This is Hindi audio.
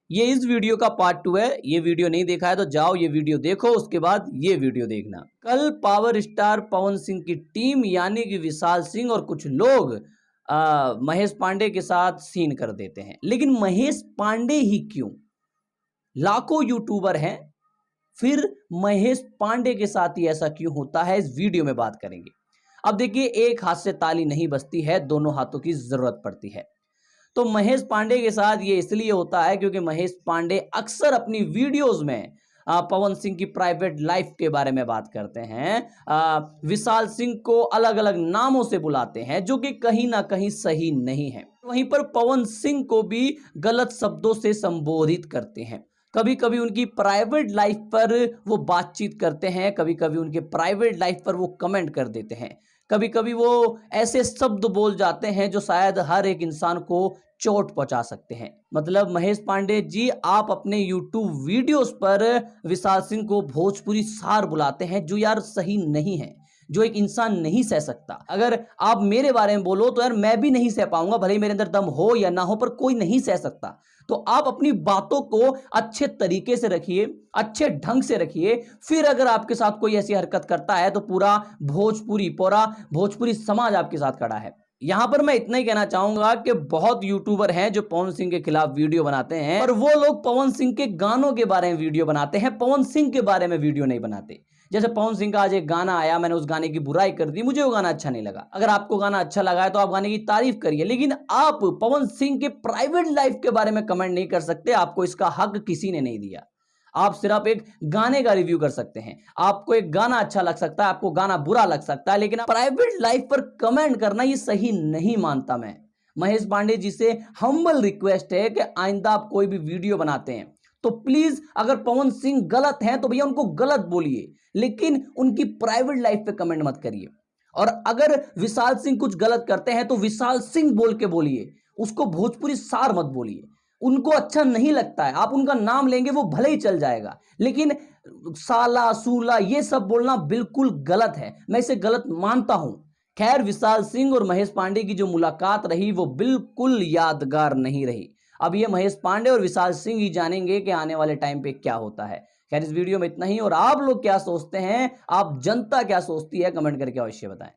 ये इस वीडियो का पार्ट 2 है। ये वीडियो नहीं देखा है तो जाओ ये वीडियो देखो, उसके बाद ये वीडियो देखना। कल पावर स्टार पवन सिंह की टीम यानी कि विशाल सिंह और कुछ लोग महेश पांडे के साथ सीन कर देते हैं। लेकिन महेश पांडे ही क्यों? लाखों यूट्यूबर हैं, फिर महेश पांडे के साथ ही ऐसा क्यों होता है, इस वीडियो में बात करेंगे। अब देखिए, एक हाथ से ताली नहीं बजती है, दोनों हाथों की जरूरत पड़ती है। तो महेश पांडे के साथ ये इसलिए होता है क्योंकि महेश पांडे अक्सर अपनी वीडियोस में पवन सिंह की प्राइवेट लाइफ के बारे में बात करते हैं। विशाल सिंह को अलग अलग नामों से बुलाते हैं जो कि कहीं ना कहीं सही नहीं है। वहीं पर पवन सिंह को भी गलत शब्दों से संबोधित करते हैं। कभी कभी उनकी प्राइवेट लाइफ पर वो बातचीत करते हैं, कभी कभी उनके प्राइवेट लाइफ पर वो कमेंट कर देते हैं, कभी कभी वो ऐसे शब्द बोल जाते हैं जो शायद हर एक इंसान को चोट पहुंचा सकते हैं। मतलब महेश पांडे जी, आप अपने YouTube वीडियोस पर विशाल सिंह को भोजपुरी सार बुलाते हैं जो यार सही नहीं है, जो एक इंसान नहीं सह सकता। अगर आप मेरे बारे में बोलो तो यार मैं भी नहीं सह पाऊंगा, भले ही मेरे अंदर दम हो या ना हो, पर कोई नहीं सह सकता। तो आप अपनी बातों को अच्छे तरीके से रखिए, अच्छे ढंग से रखिए। फिर अगर आपके साथ कोई ऐसी हरकत करता है तो पूरा भोजपुरी समाज आपके साथ खड़ा है। यहां पर मैं इतना ही कहना चाहूंगा कि बहुत यूट्यूबर हैं जो पवन सिंह के खिलाफ वीडियो बनाते हैं, और वो लोग पवन सिंह के गानों के बारे में वीडियो बनाते हैं, पवन सिंह के बारे में वीडियो नहीं बनाते। जैसे पवन सिंह का आज एक गाना आया, मैंने उस गाने की बुराई कर दी, मुझे वो गाना अच्छा नहीं लगा। अगर आपको गाना अच्छा लगा है तो आप गाने की तारीफ करिए, लेकिन आप पवन सिंह के प्राइवेट लाइफ के बारे में कमेंट नहीं कर सकते। आपको इसका हक किसी ने नहीं दिया। आप सिर्फ एक गाने का रिव्यू कर सकते हैं। आपको एक गाना अच्छा लग सकता है, आपको गाना बुरा लग सकता है, लेकिन प्राइवेट लाइफ पर कमेंट करना ये सही नहीं मानता मैं। महेश पांडे जी से हम्बल रिक्वेस्ट है कि आइंदा आप कोई भी वीडियो बनाते हैं तो प्लीज, अगर पवन सिंह गलत हैं तो भैया उनको गलत बोलिए, लेकिन उनकी प्राइवेट लाइफ पे कमेंट मत करिए। और अगर विशाल सिंह कुछ गलत करते हैं तो विशाल सिंह बोल के बोलिए, उसको भोजपुरी सार मत बोलिए। उनको अच्छा नहीं लगता है, आप उनका नाम लेंगे वो भले ही चल जाएगा, लेकिन साला सूला ये सब बोलना बिल्कुल गलत है, मैं इसे गलत मानता हूं। खैर, विशाल सिंह और महेश पांडे की जो मुलाकात रही वो बिल्कुल यादगार नहीं रही। अब ये महेश पांडे और विशाल सिंह ही जानेंगे कि आने वाले टाइम पे क्या होता है। खैर, इस वीडियो में इतना ही, और आप लोग क्या सोचते हैं, आप जनता क्या सोचती है, कमेंट करके अवश्य बताएं।